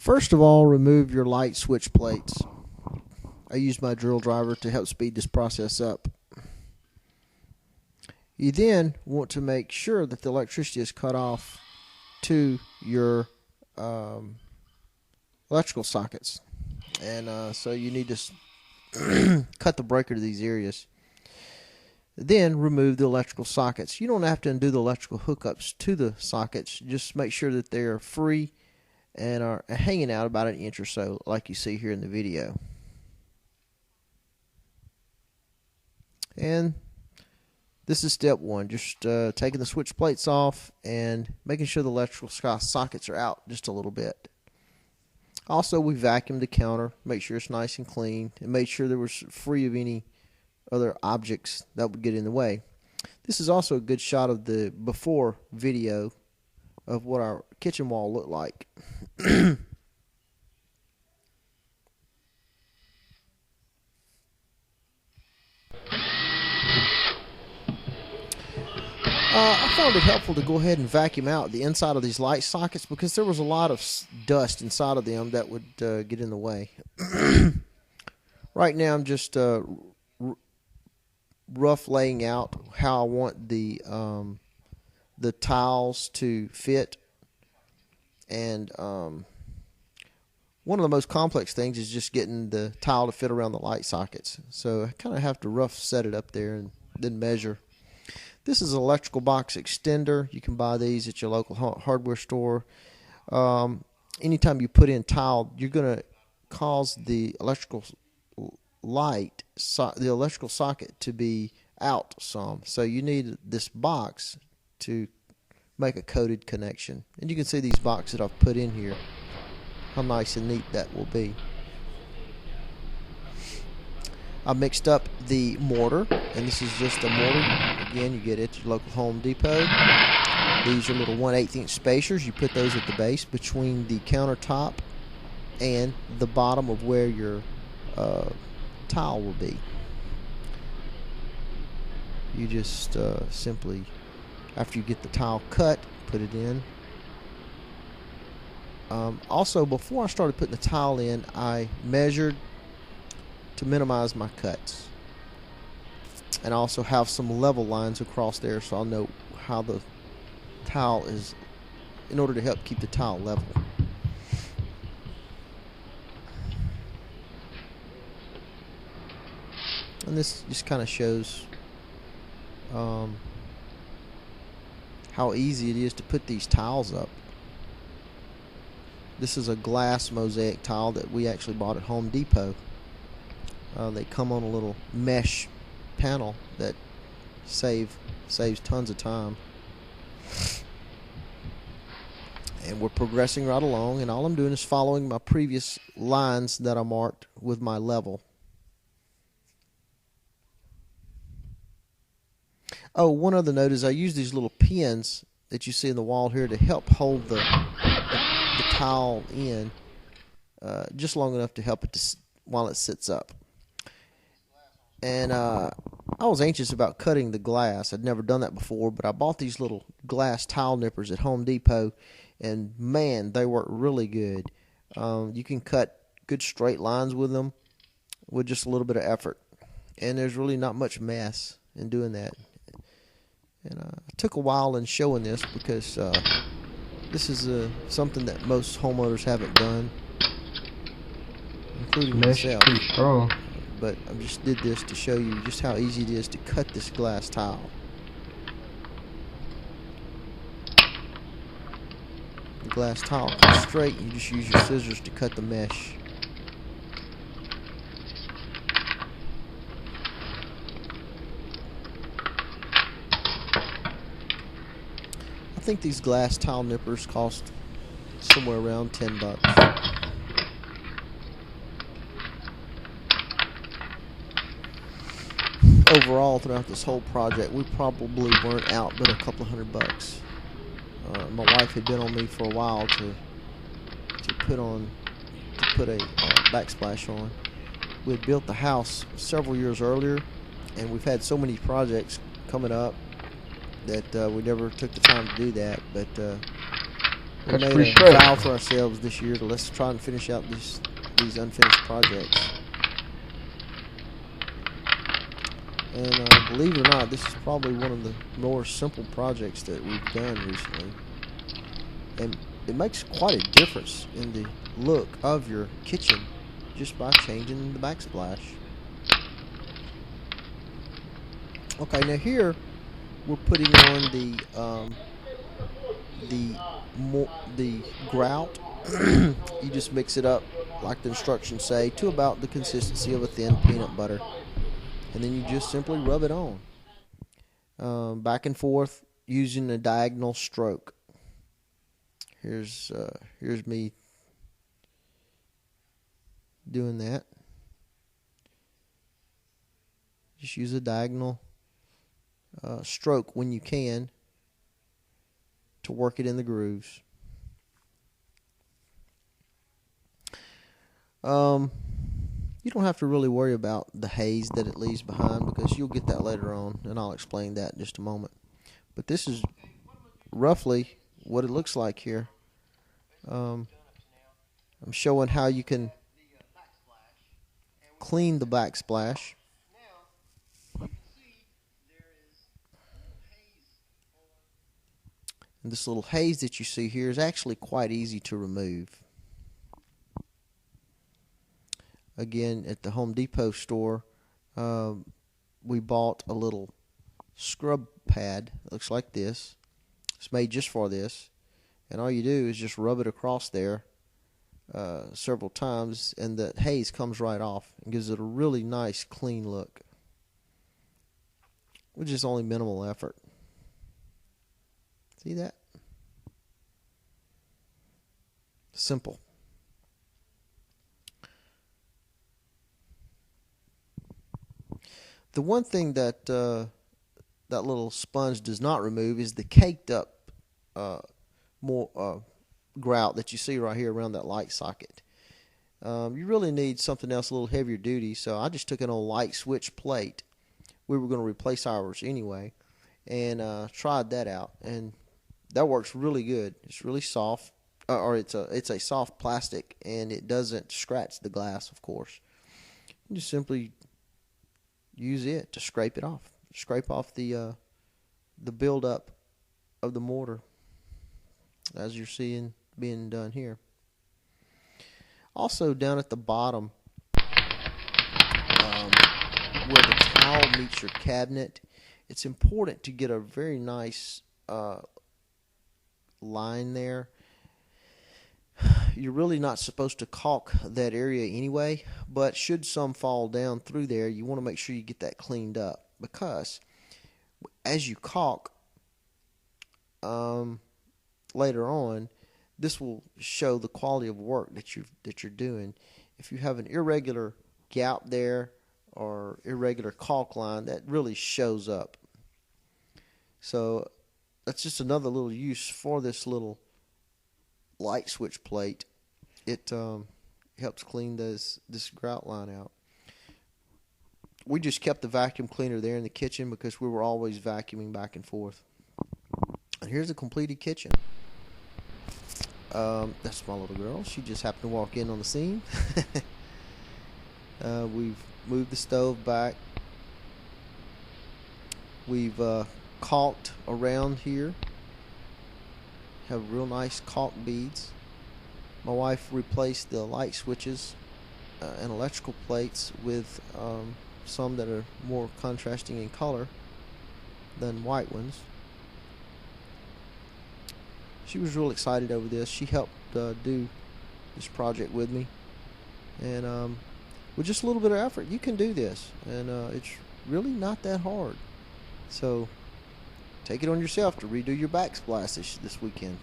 First of all, remove your light switch plates. I use my drill driver to help speed this process up. You then want to make sure that the electricity is cut off to your electrical sockets. And so you need to cut the breaker to these areas. Then remove the electrical sockets. You don't have to undo the electrical hookups to the sockets. Just make sure that they are free and are hanging out about 1 inch or so, like you see here in the video. And this is step one, just taking the switch plates off and making sure the electrical sockets are out just a little bit. Also, we vacuumed the counter, make sure it's nice and clean, and made sure there was free of any other objects that would get in the way. This is also a good shot of the before video of what our kitchen wall looked like. I found it helpful to go ahead and vacuum out the inside of these light sockets because there was a lot of dust inside of them that would get in the way. Right now I'm just rough laying out how I want the tiles to fit, and one of the most complex things is just getting the tile to fit around the light sockets. So I kind of have to rough set it up there and then measure. This is an electrical box extender. You can buy these at your local hardware store. Anytime you put in tile, you're going to cause the electrical the electrical socket to be out some. So you need this box to make a coded connection. And you can see these boxes that I've put in here, how nice and neat that will be. I mixed up the mortar, and this is just a mortar. Again, you get it at your local Home Depot. These are little 1/8 inch spacers. You put those at the base between the countertop and the bottom of where your tile will be. You just simply, after you get the tile cut, put it in. Also, before I started putting the tile in, I measured to minimize my cuts, and I also have some level lines across there so I'll know how the tile is, in order to help keep the tile level. And this just kind of shows how easy it is to put these tiles up. This is a glass mosaic tile that we actually bought at Home Depot. They come on a little mesh panel that saves tons of time. And we're progressing right along, and all I'm doing is following my previous lines that I marked with my level. Oh, one other note is I use these little pins that you see in the wall here to help hold the tile in just long enough to help it while it sits up. And I was anxious about cutting the glass. I'd never done that before, but I bought these little glass tile nippers at Home Depot, and man, they work really good. You can cut good straight lines with them with just a little bit of effort, and there's really not much mess in doing that. And it took a while in showing this because this is something that most homeowners haven't done, including myself. Pretty strong. But I just did this to show you just how easy it is to cut this glass tile. The glass tile comes straight, and you just use your scissors to cut the mesh. I think these glass tile nippers cost somewhere around $10. Overall, throughout this whole project, we probably weren't out but a couple of $100. My wife had been on me for a while to put a backsplash on. We had built the house several years earlier, and we've had so many projects coming up that we never took the time to do that. But We made a vow to ourselves this year to let's try and finish out these unfinished projects. And believe it or not, this is probably one of the more simple projects that we've done recently. And it makes quite a difference in the look of your kitchen just by changing the backsplash. Okay, now here we're putting on the grout. You just mix it up like the instructions say to about the consistency of a thin peanut butter, and then you just simply rub it on back and forth using a diagonal stroke. Here's me doing that. Just use a diagonal stroke when you can to work it in the grooves. You don't have to really worry about the haze that it leaves behind because you'll get that later on, and I'll explain that in just a moment. But this is roughly what it looks like here. I'm showing how you can clean the backsplash. And this little haze that you see here is actually quite easy to remove. Again, at the Home Depot store, we bought a little scrub pad. It looks like this. It's made just for this. And all you do is just rub it across there several times, and the haze comes right off and gives it a really nice, clean look, which is only minimal effort. See that? Simple. The one thing that that little sponge does not remove is the caked up grout that you see right here around that light socket. You really need something else a little heavier duty, so I just took an old light switch plate. We were going to replace ours anyway, and tried that out, and that works really good. It's really soft, or it's a soft plastic, and it doesn't scratch the glass, of course. You just simply use it to scrape it off. Scrape off the buildup of the mortar, as you're seeing being done here. Also, down at the bottom, where the towel meets your cabinet, it's important to get a very nice line there. You're really not supposed to caulk that area anyway, but should some fall down through there, you want to make sure you get that cleaned up, because as you caulk later on, this will show the quality of work that you're doing. If you have an irregular gap there or irregular caulk line, that really shows up. So that's just another little use for this little light switch plate. It helps clean this grout line out. We just kept the vacuum cleaner there in the kitchen because we were always vacuuming back and forth. And here's a completed kitchen. That's my little girl. She just happened to walk in on the scene. We've moved the stove back. We've caulked around here. Have real nice caulk beads. My wife replaced the light switches and electrical plates with some that are more contrasting in color than white ones. She was real excited over this. She helped do this project with me, and with just a little bit of effort, you can do this, and it's really not that hard. So take it on yourself to redo your backsplash this weekend.